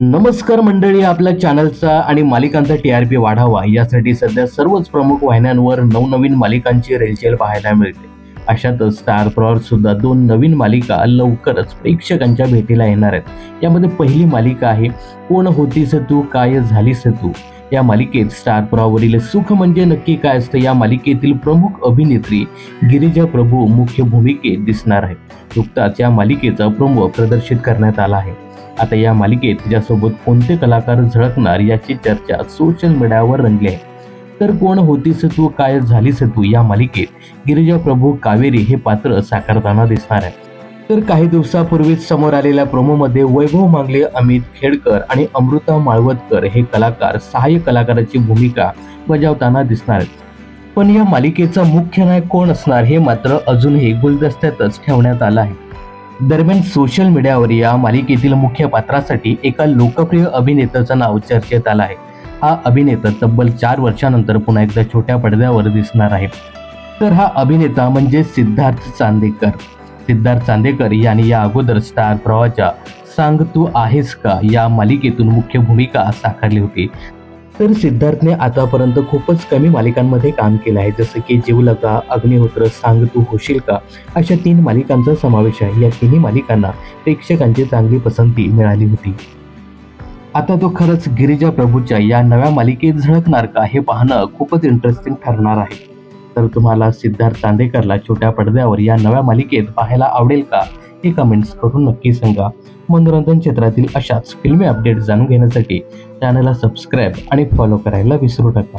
नमस्कार मंडळी, आपल्या चॅनलचा आणि मालिकांचा TRP वाढावा यासाठी सध्या सर्वच प्रमुख वाहिन्यांवर नवनवीन मालिकांची रेलचेल पाहायला मिळते। अशातच स्टार प्रॉवर सुद्धा 2 नवीन मालिका लवकरच प्रेक्षकांच्या भेटीला येणार आहेत। यामध्ये पहिली मालिका आहे कोण होतीस तू काय झालीस तू। या मालिकेत स्टार प्रॉवरील सुख म्हणजे नक्की काय असतं या मालिकेतील प्रमुख अभिनेत्री गिरिजा प्रभू मुख्य भूमिकेत दिसणार आहे। नुकताच या मालिकेचा प्रोमो प्रदर्शित करण्यात आला आहे। आता या मालिकेत तिच्यासोबत कोणते कलाकार झळकणार याची चर्चा सोशल मीडियावर रंगली आहे। तर कोण होतीस तू काय झालीस तू या मालिकेत गिरिजा प्रभू कावेरी हे पात्र साकारताना दिसणार आहे। तर काही दिवसापूर्वीच समोर आलेल्या प्रोमोमध्ये वैभव मांगले, अमित खेडकर आणि अमृता माळवदकर हे कलाकार सहाय्यक कलाकाराची भूमिका बजावताना दिसणार आहेत। पण या मालिकेचा मुख्य नायक कोण असणार हे मात्र अजूनही गुलदस्त्यातच ठेवण्यात आलं आहे। दरम्यान सोशल मीडियावर या मालिकेतील मुख्य पात्रासाठी एका लोकप्रिय अभिनेत्याचं नाव चर्चेत आलं आहे। हा अभिनेता तब्बल 4 वर्षांनंतर पुन्हा एकदा छोट्या पडद्यावर दिसणार आहे। तर हा अभिनेता म्हणजे सिद्धार्थ चांदेकर। सिद्धार्थ चांदेकर यांनी या अगोदर स्टार प्रवाहाच्या सांग तू आहेस का या मालिकेतून मुख्य भूमिका साकारली होती। तर सिद्धार्थने आतापर्यंत खूपच कमी मालिकांमध्ये काम केलं आहे, जसं की जीवलगा, अग्निहोत्र, सांग तू होशील का अशा 3 मालिकांचा समावेश आहे। या तिन्ही मालिकांना प्रेक्षकांची चांगली पसंती मिळाली होती। आता तो खरंच गिरिजा प्रभूच्या या नव्या मालिकेत झळकणार का हे पाहणं खूपच इंटरेस्टिंग ठरणार आहे। तर तुम्हाला सिद्धार्थ चांदेकरला छोट्या पडद्यावर या नव्या मालिकेत पाहायला आवडेल का हे कमेंट्स करून नक्की सांगा। मनोरंजन क्षेत्रातील अशाच फिल्मी अपडेट्स जाणून घेण्यासाठी चॅनलला सबस्क्राईब आणि फॉलो करायला विसरू नका।